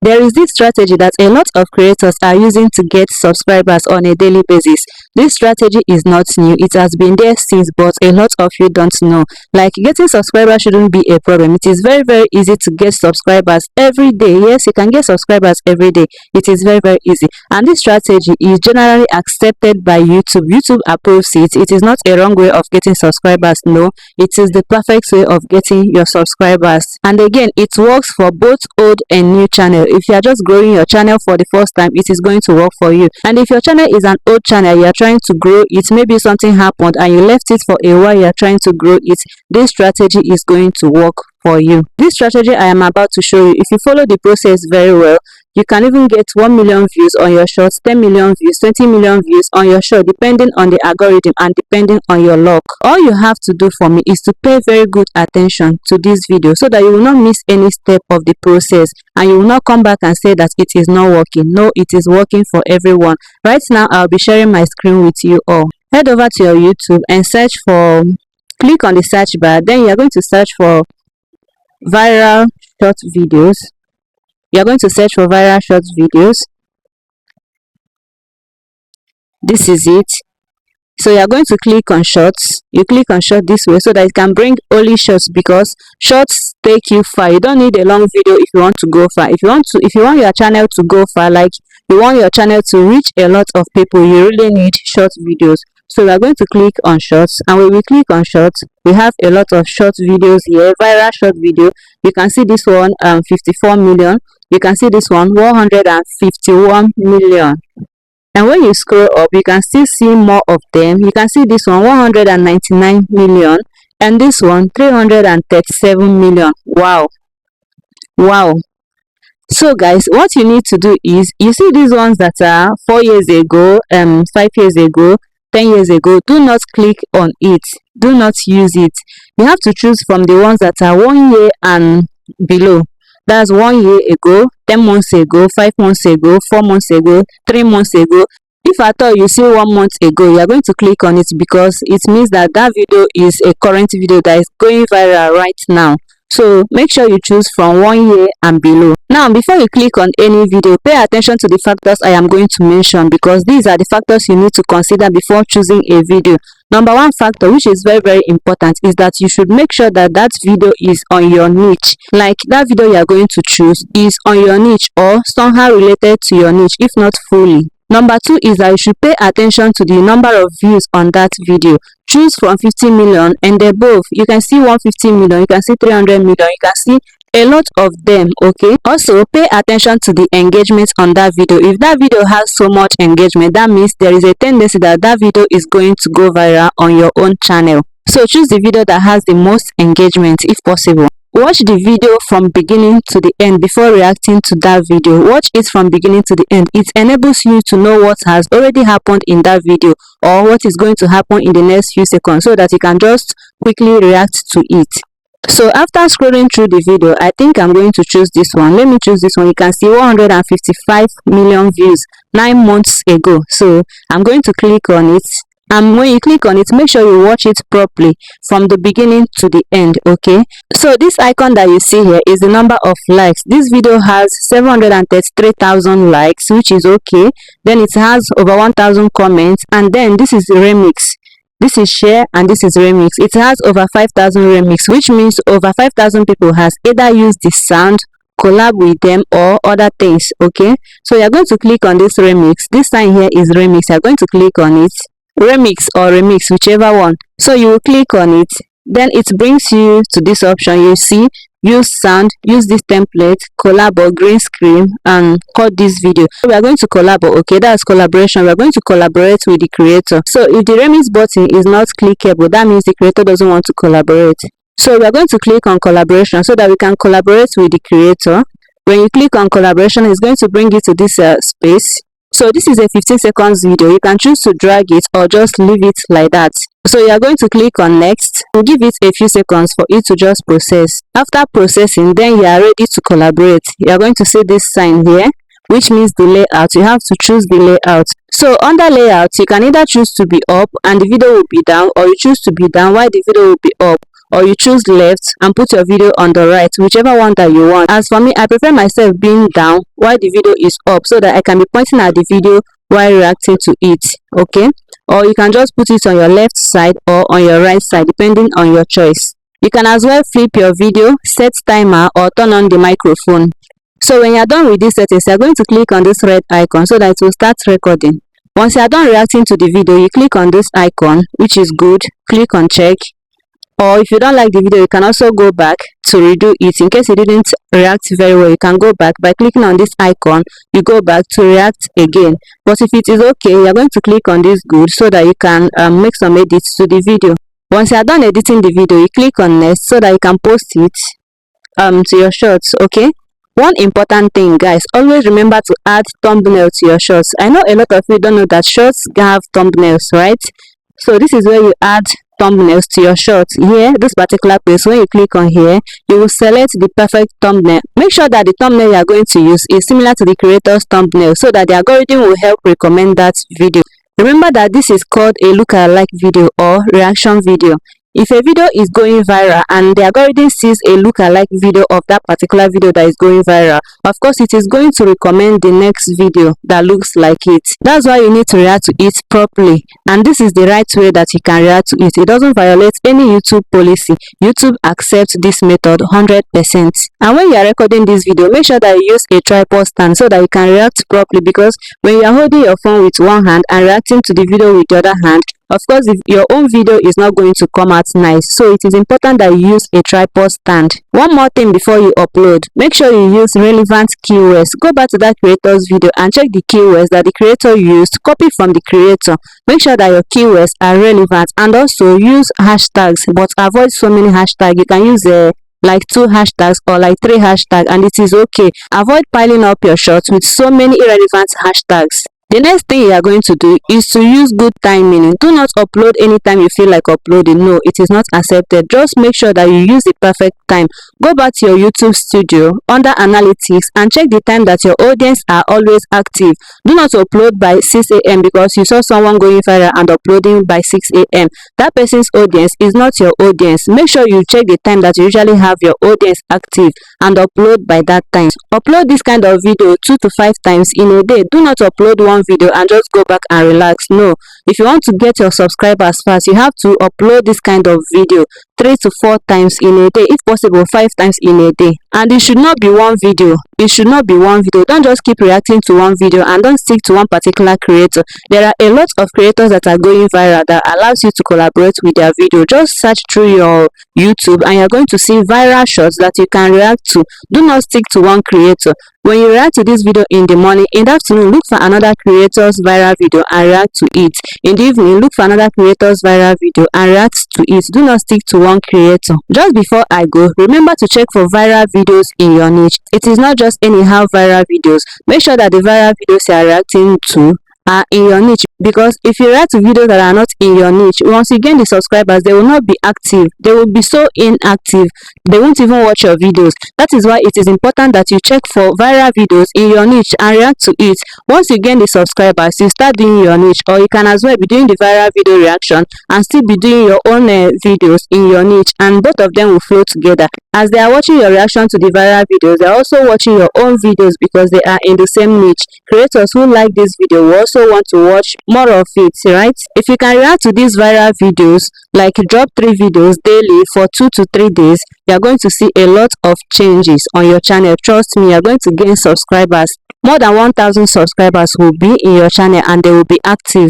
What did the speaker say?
There is this strategy that a lot of creators are using to get subscribers on a daily basis. This strategy is not new, it has been there since, but a lot of you don't know. Like, getting subscribers shouldn't be a problem. It is very easy to get subscribers every day. Yes, you can get subscribers every day. It is very easy, and this strategy is generally accepted by YouTube. YouTube approves it. It is not a wrong way of getting subscribers. No, it is the perfect way of getting your subscribers. And again, it works for both old and new channel. If you are just growing your channel for the first time, it is going to work for you. And if your channel is an old channel, you are trying to grow it, maybe something happened and you left it for a while, you are trying to grow it, this strategy is going to work for you. This strategy I am about to show you, if you follow the process very well, you can even get 1 million views on your shorts, 10 million views, 20 million views on your short, depending on the algorithm and depending on your luck. All you have to do for me is to pay very good attention to this video so that you will not miss any step of the process, and you will not come back and say that it is not working. No, it is working for everyone. Right now, I'll be sharing my screen with you all. Head over to your YouTube and click on the search bar. Then you're going to search for viral short videos. You're going to search for viral short videos. This is it. So you're going to click on shorts. You click on short this way so that it can bring only shorts, because shorts take you far. You don't need a long video if you want to go far. If you want your channel to go far, like you want your channel to reach a lot of people, you really need short videos. So we are going to click on shorts, and when we click on shorts, we have a lot of short videos here. Viral short video, you can see this one 54 million. You can see this one 151 million. And when you scroll up, you can still see more of them. You can see this one 199 million, and this one 337 million. Wow. So guys, what you need to do is, you see these ones that are 4 years ago, 5 years ago, 10 years ago, do not click on it. Do not use it. You have to choose from the ones that are 1 year and below. That's 1 year ago, 10 months ago, 5 months ago, 4 months ago, 3 months ago. If at all you see 1 month ago, you are going to click on it because it means that that video is a current video that is going viral right now. So make sure you choose from 1 year and below. Now, before you click on any video, pay attention to the factors I am going to mention, because these are the factors you need to consider before choosing a video. Number one factor, which is very important, is that you should make sure that that video is on your niche. Like, that video you are going to choose is on your niche or somehow related to your niche, if not fully. Number two is that you should pay attention to the number of views on that video. Choose from 50 million and above. You can see 150 million, you can see 300 million, you can see a lot of them. Okay, also pay attention to the engagement on that video. If that video has so much engagement, that means there is a tendency that that video is going to go viral on your own channel. So choose the video that has the most engagement if possible. Watch the video from beginning to the end before reacting to that video. Watch it from beginning to the end. It enables you to know what has already happened in that video or what is going to happen in the next few seconds, so that you can just quickly react to it. So after scrolling through the video, I think I'm going to choose this one. Let me choose this one. You can see 155 million views 9 months ago. So I'm going to click on it. And when you click on it, make sure you watch it properly from the beginning to the end. Okay, so this icon that you see here is the number of likes. This video has 733,000 likes, which is okay. Then it has over 1,000 comments, and then this is remix. This is share and this is remix. It has over 5,000 remix, which means over 5,000 people has either used the sound, collab with them, or other things. Okay, so you're going to click on this remix. This sign here is remix. You're going to click on it. Remix or remix, whichever one. So you will click on it, then it brings you to this option. You see use sound, use this template, collab or green screen, and cut this video. So we are going to collab. Okay, that's collaboration. We are going to collaborate with the creator. So if the remix button is not clickable, that means the creator doesn't want to collaborate. So we are going to click on collaboration so that we can collaborate with the creator. When you click on collaboration, it's going to bring you to this space. So this is a 15 seconds video. You can choose to drag it or just leave it like that. So you are going to click on next. We'll give it a few seconds for it to just process. After processing, then you are ready to collaborate. You are going to see this sign here, which means the layout. You have to choose the layout. So under layout, you can either choose to be up and the video will be down, or you choose to be down while the video will be up. or you choose left and put your video on the right, whichever one that you want. As for me, I prefer myself being down while the video is up so that I can be pointing at the video while reacting to it. Okay, or you can just put it on your left side or on your right side depending on your choice. You can as well flip your video, set timer, or turn on the microphone. So when you're done with these settings, you're going to click on this red icon so that it will start recording. Once you're done reacting to the video, you click on this icon, which is good. Click on check. Or if you don't like the video, you can also go back to redo it. In case you didn't react very well, you can go back by clicking on this icon. You go back to react again. But if it is okay, you're going to click on this good so that you can make some edits to the video. Once you're done editing the video, you click on next so that you can post it to your shorts. Okay, one important thing, guys, always remember to add thumbnail to your shorts. I know a lot of you don't know that shorts have thumbnails, right? So this is where you add thumbnails to your shorts. Here, this particular place, when you click on here, you will select the perfect thumbnail. Make sure that the thumbnail you are going to use is similar to the creator's thumbnail so that the algorithm will help recommend that video. Remember that this is called a lookalike video or reaction video. If a video is going viral and the algorithm sees a lookalike video of that particular video that is going viral, of course it is going to recommend the next video that looks like it. That's why you need to react to it properly, and this is the right way that you can react to it. It doesn't violate any YouTube policy. YouTube accepts this method 100%. And when you are recording this video, make sure that you use a tripod stand so that you can react properly, because when you are holding your phone with one hand and reacting to the video with the other hand, of course, if your own video is not going to come out nice, so it is important that you use a tripod stand. One more thing before you upload, make sure you use relevant keywords. Go back to that creator's video and check the keywords that the creator used. Copy from the creator. Make sure that your keywords are relevant, and also use hashtags, but avoid so many hashtags. You can use like 2 hashtags or like 3 hashtags, and it is okay. Avoid piling up your shots with so many irrelevant hashtags. The next thing you are going to do is to use good timing. Do not upload anytime you feel like uploading. No, it is not accepted. Just make sure that you use the perfect time. Go back to your YouTube studio under analytics and check the time that your audience are always active. Do not upload by 6 a.m. because you saw someone going viral and uploading by 6 a.m. That person's audience is not your audience. Make sure you check the time that you usually have your audience active and upload by that time. Upload this kind of video 2 to 5 times in a day. Do not upload one video and just go back and relax. No, if you want to get your subscribers fast, you have to upload this kind of video 3 to 4 times in a day, if possible 5 times in a day. And it should not be one video. It should not be one video. Don't just keep reacting to one video and don't stick to one particular creator. There are a lot of creators that are going viral that allows you to collaborate with their video. Just search through your YouTube and you're going to see viral shots that you can react to. Do not stick to one creator. When you react to this video in the morning, in the afternoon, look for another creator's viral video and react to it. In the evening, look for another creator's viral video and react to it. Do not stick to one creator. Just before I go, remember to check for viral videos in your niche. It is not just anyhow viral videos. Make sure that the viral videos you are reacting to are in your niche, because if you react to videos that are not in your niche, once you gain the subscribers, they will not be active. They will be so inactive, they won't even watch your videos. That is why it is important that you check for viral videos in your niche and react to it. Once you gain the subscribers, you start doing your niche, or you can as well be doing the viral video reaction and still be doing your own videos in your niche, and both of them will flow together. As they are watching your reaction to the viral videos, they are also watching your own videos because they are in the same niche. Creators who like this video will also want to watch more of it, right? If you can react to these viral videos, like drop 3 videos daily for 2 to 3 days, you are going to see a lot of changes on your channel. Trust me, you are going to gain subscribers. More than 1,000 subscribers will be in your channel and they will be active.